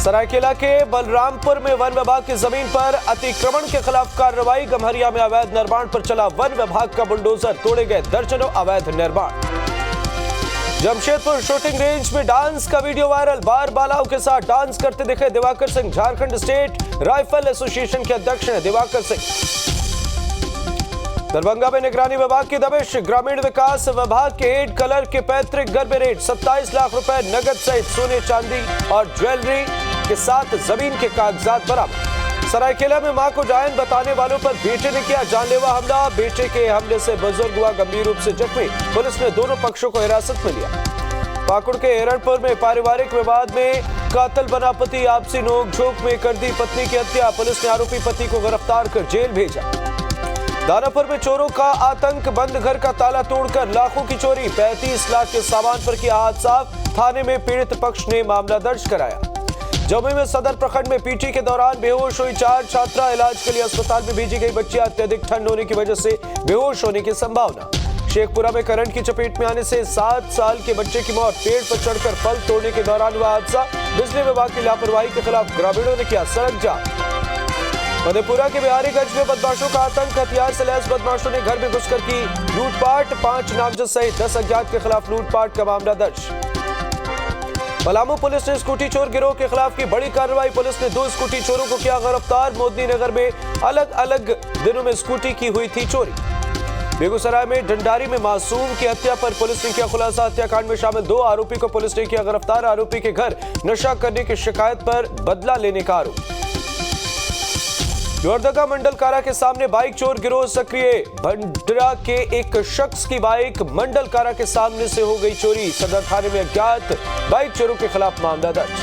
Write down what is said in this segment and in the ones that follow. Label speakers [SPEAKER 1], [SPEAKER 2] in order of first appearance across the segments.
[SPEAKER 1] सरायकेला के बलरामपुर में वन विभाग की जमीन पर अतिक्रमण के खिलाफ कार्रवाई। गम्हरिया में अवैध निर्माण पर चला वन विभाग का बुलडोजर, तोड़े गए दर्जनों अवैध निर्माण। जमशेदपुर शूटिंग रेंज में डांस का वीडियो वायरल। बार बालाओं के साथ डांस करते दिखे Diwakar Singh. Jharkhand state rifle association के अध्यक्ष हैं दिवाकर सिंह। दरभंगा में निगरानी विभाग की दबिश। ग्रामीण विकास विभाग के हेड कलर के पैतृक घर में रेड। 27 लाख रुपए नगद सहित सोने चांदी और ज्वेलरी के साथ जमीन के कागजात बरामद। सरायकेला में मां को डायन बताने वालों पर बेटे ने किया जानलेवा हमला। बेटे के हमले से बुजुर्ग हुआ गंभीर रूप से जख्मी। पुलिस ने दोनों पक्षों को हिरासत में लिया। पाकुड़ के हिरणपुर में पारिवारिक विवाद में कातिल बना पति। आपसी नोकझोंक में कर दी पत्नी की हत्या। पुलिस ने आरोपी पति को गिरफ्तार कर जेल भेजा। दानापुर में चोरों का आतंक। बंद घर का ताला तोड़कर लाखों की चोरी। 35 लाख के सामान पर किया हाथ साफ। थाने में पीड़ित पक्ष ने मामला दर्ज कराया। जमुई में सदर प्रखंड में पीटी के दौरान बेहोश हुई 4 छात्रा। इलाज के लिए अस्पताल में भेजी गई बच्ची। अत्यधिक ठंड होने की वजह से बेहोश होने की संभावना। शेखपुरा में करंट की चपेट में आने से 7 साल के बच्चे की मौत। पेड़ पर चढ़कर फल तोड़ने के दौरान हुआ हादसा। बिजली विभाग की लापरवाही के खिलाफ ग्रामीणों ने किया सड़क जाम। मधेपुरा के बिहारीगंज में बदमाशों का आतंक। हथियार से लैस बदमाशों ने घर में घुसकर की लूटपाट। 5 नामजद सहित 10 अज्ञात के खिलाफ लूटपाट का मामला दर्ज। पलामू पुलिस ने स्कूटी चोर गिरोह के खिलाफ की बड़ी कार्रवाई। पुलिस ने 2 स्कूटी चोरों को किया गिरफ्तार। मोदी नगर में अलग अलग दिनों में स्कूटी की हुई थी चोरी। बेगूसराय में डंडारी में मासूम की हत्या पर पुलिस ने किया खुलासा। हत्याकांड में शामिल 2 आरोपी को पुलिस ने किया गिरफ्तार। आरोपी के घर नशा करने की शिकायत पर बदला लेने का आरोप। लोहरदगा मंडल कारा के सामने बाइक चोर गिरोह सक्रिय। भंडरा के एक शख्स की बाइक मंडल कारा के सामने से हो गई चोरी। सदर थाने में अज्ञात बाइक चोरों के खिलाफ मामला दर्ज।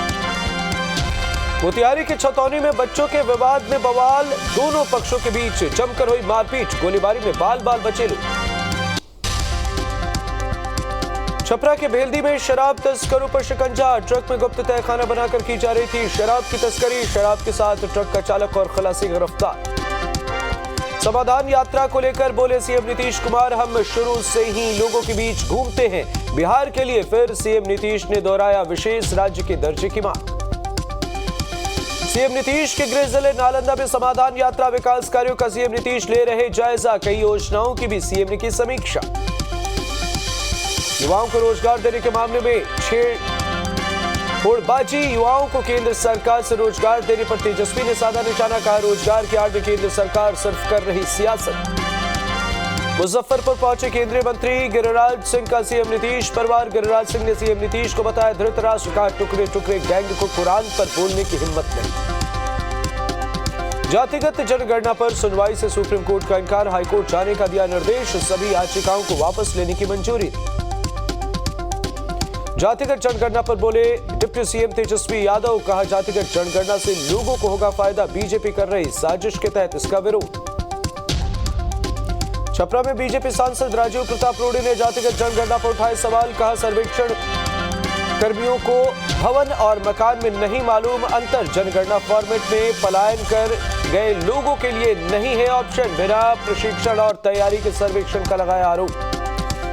[SPEAKER 1] मोतिहारी के छतौनी में बच्चों के विवाद में बवाल। दोनों पक्षों के बीच जमकर हुई मारपीट। गोलीबारी में बाल बाल बचे लोग। छपरा के बेलदी में शराब तस्करों पर शिकंजा। ट्रक में गुप्त तहखाना बनाकर की जा रही थी शराब की तस्करी। शराब के साथ ट्रक का चालक और खलासी गिरफ्तार। समाधान यात्रा को लेकर बोले सीएम नीतीश कुमार, हम शुरू से ही लोगों के बीच घूमते हैं। बिहार के लिए फिर सीएम नीतीश ने दोहराया विशेष राज्य के दर्जे की मांग। सीएम नीतीश के गृह जिले नालंदा में समाधान यात्रा। विकास कार्यों का सीएम नीतीश ले रहे जायजा। कई योजनाओं की भी सीएम ने की समीक्षा। युवाओं को रोजगार देने के मामले में होड़बाजी। युवाओं को केंद्र सरकार से रोजगार देने पर तेजस्वी ने साधा निशाना। कहा रोजगार की आड़ में केंद्र सरकार सिर्फ कर रही सियासत। मुजफ्फरपुर पहुंचे केंद्रीय मंत्री गिरिराज सिंह का सीएम नीतीश परिवार। गिरिराज सिंह ने सीएम नीतीश को बताया धृतराष्ट्र। कहा टुकड़े टुकड़े गैंग को कुरान पर बोलने की हिम्मत नहीं। जातिगत जनगणना पर सुनवाई से सुप्रीम कोर्ट का इनकार। हाईकोर्ट जाने का दिया निर्देश। सभी याचिकाओं को वापस लेने की मंजूरी। जातिगत जनगणना पर बोले डिप्टी सीएम तेजस्वी यादव। कहा जातिगत जनगणना से लोगों को होगा फायदा। बीजेपी कर रही साजिश के तहत इसका विरोध। छपरा में बीजेपी सांसद राजीव प्रताप रूडी ने जातिगत जनगणना पर उठाए सवाल। कहा सर्वेक्षण कर्मियों को भवन और मकान में नहीं मालूम अंतर। जनगणना फॉर्मेट में पलायन कर गए लोगों के लिए नहीं है ऑप्शन। बिना प्रशिक्षण और तैयारी के सर्वेक्षण का लगाया आरोप।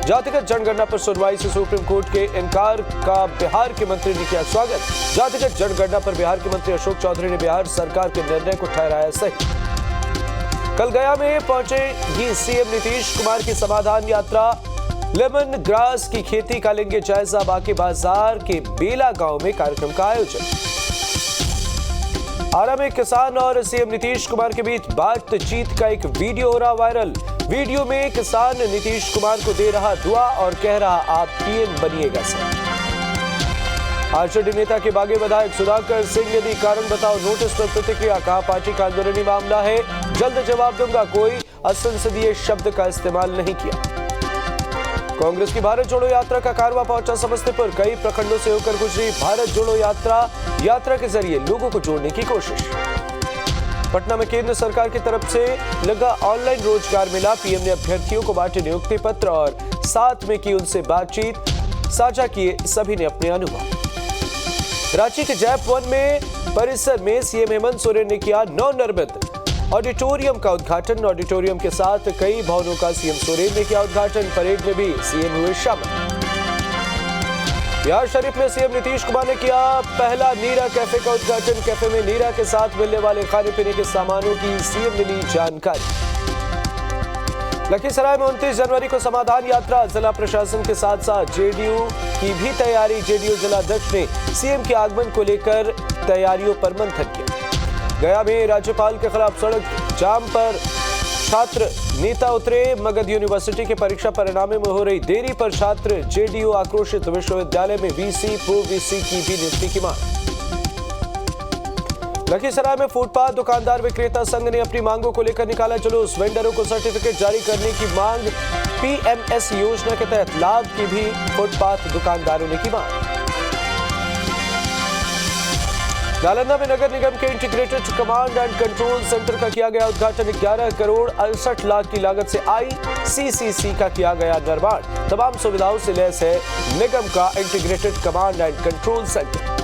[SPEAKER 1] जातिगत जनगणना पर सुनवाई से सुप्रीम कोर्ट के इनकार का बिहार के मंत्री ने किया स्वागत। जातिगत जनगणना पर बिहार के मंत्री अशोक चौधरी ने बिहार सरकार के निर्णय को ठहराया सही। कल गया में पहुंचेगी सीएम नीतीश कुमार की समाधान यात्रा। लेमन ग्रास की खेती का लेंगे जायजा। बाकी बाजार के बेला गांव में कार्यक्रम का आयोजन। आरा में किसान और सीएम नीतीश कुमार के बीच बातचीत का एक वीडियो हो रहा वायरल। वीडियो में किसान नीतीश कुमार को दे रहा दुआ और कह रहा आप पीएम बनिएगा सर। आरजेडी नेता के बागी विधायक सुधाकर सिंह ने दी कारण बताओ नोटिस पर प्रतिक्रिया। कहा पार्टी का आंदोलनी मामला है, जल्द जवाब दूंगा। कोई असंसदीय शब्द का इस्तेमाल नहीं किया। कांग्रेस की भारत जोड़ो यात्रा का कारवां पहुंचा समस्तीपुर। कई प्रखंडों से होकर गुजरी भारत जोड़ो यात्रा के जरिए लोगों को जोड़ने की कोशिश। पटना में केंद्र सरकार की तरफ से लगा ऑनलाइन रोजगार मेला। पीएम ने अभ्यर्थियों को बांटे नियुक्ति पत्र और साथ में की उनसे बातचीत। साझा किए सभी ने अपने अनुभव। रांची के जैप वन में परिसर में सीएम हेमंत सोरेन ने किया नवनिर्मित ऑडिटोरियम का उद्घाटन। ऑडिटोरियम के साथ कई भवनों का सीएम सोरेन ने किया उद्घाटन। परेड में भी सीएम हुए शामिल। बिहार शरीफ में सीएम नीतीश कुमार ने किया पहला नीरा कैफे का उद्घाटन। कैफे में नीरा के साथ मिलने वाले खाने पीने के सामानों की सीएम ने ली जानकारी। लखीसराय में 29 जनवरी को समाधान यात्रा। जिला प्रशासन के साथ साथ जेडीयू की भी तैयारी। जेडीयू जिलाध्यक्ष ने सीएम के आगमन को लेकर तैयारियों पर मंथन किया। गया में राज्यपाल के खिलाफ सड़क जाम पर छात्र नेता उतरे। मगध यूनिवर्सिटी के परीक्षा परिणाम में हो रही देरी पर छात्र जेडीयू आक्रोशित। विश्वविद्यालय में वीसी पूर्व वीसी की भी नियुक्ति की मांग। लखीसराय में फुटपाथ दुकानदार विक्रेता संघ ने अपनी मांगों को लेकर निकाला जुलूस। वेंडरों को सर्टिफिकेट जारी करने की मांग। पीएमएस योजना के तहत लाभ की भी फुटपाथ दुकानदारों ने की मांग। नालंदा में नगर निगम के integrated command and control centre का किया गया उद्घाटन। 11 करोड़ 68 लाख की लागत से आईसीसीसी का किया गया निर्माण। तमाम सुविधाओं से लैस है निगम का integrated command and control centre.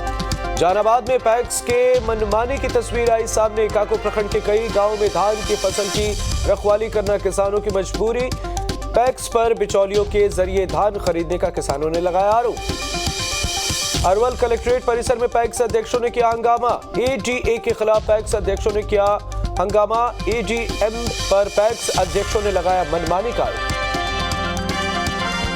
[SPEAKER 1] Jahanabad में पैक्स के मनमानी की तस्वीर आई सामने। काको प्रखंड के कई गांवों में धान की फसल की रखवाली करना किसानों की मजबूरी। पैक्स पर बिचौलियों के जरिए धान खरीदने का किसानों ने लगाया आरोप। अरवल कलेक्ट्रेट परिसर में पैक्स अध्यक्षों ने किया हंगामा। एडीए के खिलाफ पैक्स अध्यक्षों ने किया हंगामा। एडीएम पर पैक्स अध्यक्षों ने लगाया मनमानी का आरोप।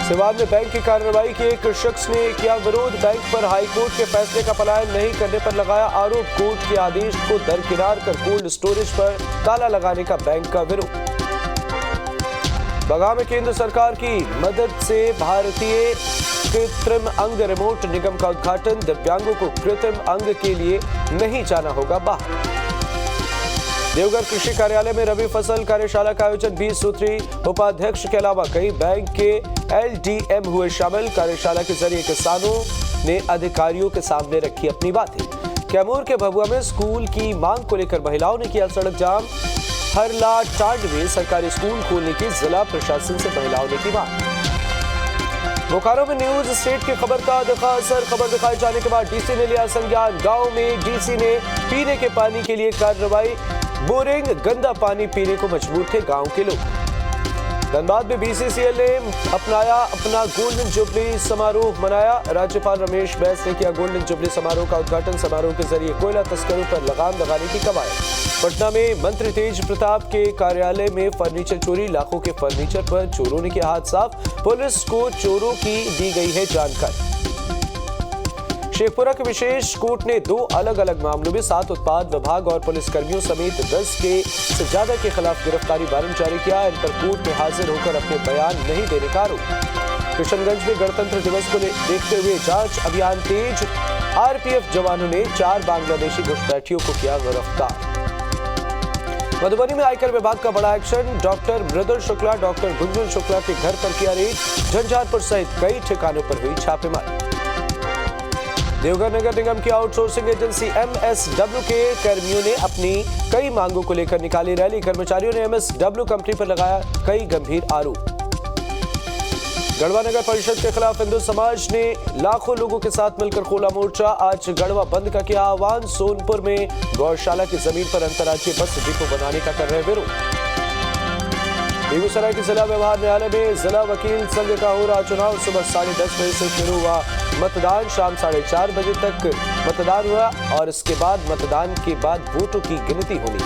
[SPEAKER 1] सिवान में बैंक की कार्रवाई की एक शख्स ने किया विरोध। बैंक पर हाईकोर्ट के फैसले का पलायन नहीं करने पर लगाया आरोप। कोर्ट के आदेश को दरकिनार कर कोल्ड स्टोरेज पर ताला लगाने का बैंक का विरोध। बगहा में केंद्र सरकार की मदद से भारतीय कृत्रिम अंग रिमोट निगम का उद्घाटन। दिव्यांगों को कृत्रिम अंग के लिए नहीं जाना होगा बाहर। देवघर कृषि कार्यालय में रबी फसल कार्यशाला का आयोजन। 20 सूत्री उपाध्यक्ष के अलावा कई बैंक के एलडीएम हुए शामिल। कार्यशाला के जरिए किसानों ने अधिकारियों के सामने रखी अपनी बातें। कैमूर के भभुआ में स्कूल की मांग को लेकर महिलाओं ने किया सड़क जाम। हरला टांड में सरकारी स्कूल खोलने की जिला प्रशासन से महिलाओं ने की मांग। बोकारो में न्यूज स्टेट की खबर का दिखा असर। खबर दिखाए जाने के बाद डीसी ने लिया संज्ञान। गांव में डीसी ने पीने के पानी के लिए कार्रवाई। बोरिंग गंदा पानी पीने को मजबूर थे गांव के लोग। धनबाद में बीसीसीएल ने अपनाया अपना गोल्डन जुबली समारोह मनाया। राज्यपाल रमेश बैस ने किया गोल्डन जुबली समारोह का उद्घाटन। समारोह के जरिए कोयला तस्करों पर लगाम लगाने की कवायद। पटना में मंत्री तेज प्रताप के कार्यालय में फर्नीचर चोरी। लाखों के फर्नीचर पर चोरों ने किया हाथ साफ। पुलिस को चोरों की दी गई है जानकारी। शेखपुरा के विशेष कोर्ट ने 2 अलग अलग मामलों में 7 उत्पाद विभाग और पुलिस कर्मियों समेत 10 के से ज्यादा के खिलाफ गिरफ्तारी वारंट जारी किया। इन पर कोर्ट में हाजिर होकर अपने बयान नहीं देने का आरोप। किशनगंज में गणतंत्र दिवस को देखते हुए जांच अभियान तेज। आरपीएफ जवानों ने 4 बांग्लादेशी घुसपैठियों को किया गिरफ्तार। मधुबनी में आयकर विभाग का बड़ा एक्शन। डॉक्टर मृदुल शुक्ला, डॉक्टर गुंजन शुक्ला के घर पर किया रेड। झंझारपुर सहित कई ठिकानों पर हुई छापेमारी। देवघर नगर निगम की आउटसोर्सिंग एजेंसी एमएसडब्ल्यू के कर्मियों ने अपनी कई मांगों को लेकर निकाली रैली। कर्मचारियों ने एमएसडब्ल्यू कंपनी पर लगाया कई गंभीर आरोप। गढ़वा नगर परिषद के खिलाफ हिंदू समाज ने लाखों लोगों के साथ मिलकर खोला मोर्चा। आज गढ़वा बंद का किया आह्वान। सोनपुर में गौशाला की जमीन पर अंतर्राज्यीय बस डिपो बनाने का कर रहे विरोध। बेगूसराय के जिला व्यवहार न्यायालय में जिला वकील संघ का हो रहा चुनाव। सुबह 10:30 बजे से शुरू हुआ मतदान। शाम 4:30 बजे तक मतदान हुआ और इसके बाद मतदान के बाद वोटों की गिनती होनी।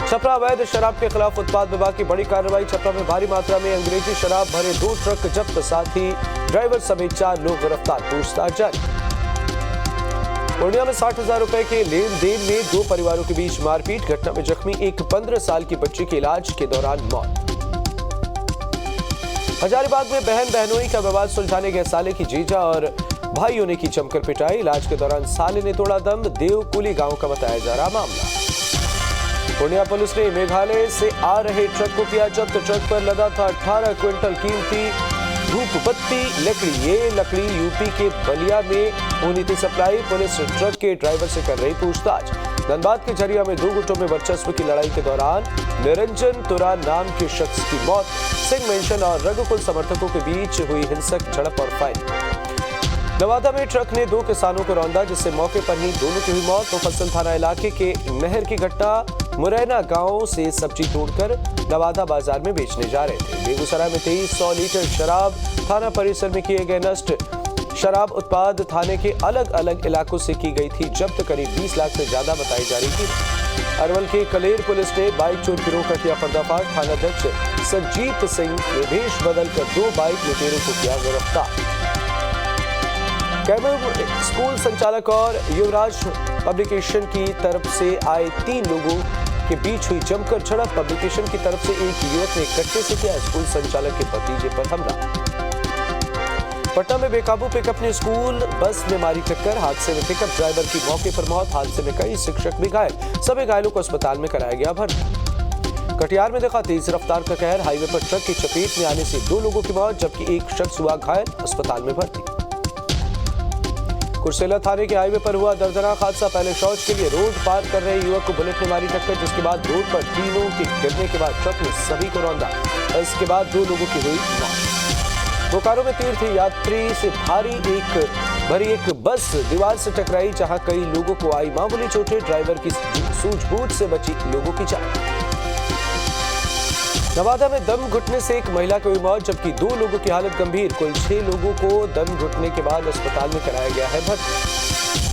[SPEAKER 1] छपरा अवैध शराब के खिलाफ उत्पाद विभाग की बड़ी कार्रवाई। छपरा में भारी मात्रा में अंग्रेजी शराब भरे 2 ट्रक जब्त। साथ ही ड्राइवर समेत 4 लोग गिरफ्तार। पूछताछ जारी। पूर्णिया में 60,000 रुपए के लेन देन में 2 परिवारों के बीच मारपीट। घटना में जख्मी एक 15 साल की बच्ची के इलाज के दौरान मौत। हजारीबाग में बहन बहनोई का विवाद सुलझाने गए साले की जीजा और भाइयों ने की जमकर पिटाई। इलाज के दौरान साले ने तोड़ा दम। देवकुली गांव का बताया जा रहा मामला। पूर्णिया पुलिस ने मेघालय से आ रहे ट्रक को किया जब्त। ट्रक पर लदा था 18 क्विंटल कीमती धूप बत्ती लकड़ी। ये लकड़ी यूपी के बलिया में होनी थी सप्लाई। पुलिस ट्रक के ड्राइवर से कर रही पूछताछ। धनबाद के झरिया में 2 गुटों में वर्चस्व की लड़ाई के दौरान निरंजन तुरा नाम के शख्स की मौत। सिंह मेंशन और रघुकुल समर्थकों के बीच हुई हिंसक झड़प और फायरिंग। नवादा में ट्रक ने 2 किसानों को रौंदा जिससे मौके पर ही दोनों की हुई मौत। मुफस्सिल थाना इलाके के नहर की घटना। मुरैना गांव से सब्जी तोड़कर नवादा बाजार में बेचने जा रहे थे। बेगूसराय में 2300 लीटर शराब थाना परिसर में किए गए नष्ट। शराब उत्पाद थाने के अलग अलग इलाकों से की गई थी जब्त। करीब 20 लाख से ज्यादा बताई जा रही थी। अरवल के कलेर पुलिस ने बाइक चोर गिरोह का किया पर्दाफाश। थानाध्यक्ष संजीत सिंह ने भेष बदलकर 2 बाइक लुटेरों को किया गिरफ्तार। कैमूर स्कूल संचालक और युवराज पब्लिकेशन की तरफ से आए 3 लोगों के बीच हुई जमकर झड़प। पब्लिकेशन की तरफ से एक युवक ने कट्टे से किया स्कूल संचालक के भतीजे पर हमला। पटना में बेकाबू पिकअप ने स्कूल बस में मारी टक्कर। हादसे में पिकअप ड्राइवर की मौके पर मौत। हादसे में कई शिक्षक भी घायल। सभी घायलों को अस्पताल में कराया गया भर्ती। कटिहार में देखा तेज रफ्तार का कहर। हाईवे पर ट्रक की चपेट में आने से 2 लोगों की मौत जबकि एक शख्स हुआ घायल, अस्पताल में भर्ती। कुर्सेला थाने के हाईवे पर हुआ दर्दनाक हादसा। पहले शौच के लिए रोड पार कर रहे युवक को बुलेट ने मारी टक्कर, जिसके बाद रोड पर तीनों के गिरने के बाद ट्रक ने सभी को रौंदा। इसके बाद 2 लोगों की हुई मौत। बोकारो में तीर्थ यात्री से भरी एक बस दीवार से टकराई, जहां कई लोगों को आई मामूली चोटें। ड्राइवर की सूझबूझ से बची लोगों की जान। नवादा में दम घुटने से एक महिला की हुई मौत जबकि 2 लोगों की हालत गंभीर। कुल 6 लोगों को दम घुटने के बाद अस्पताल में कराया गया है भर्ती।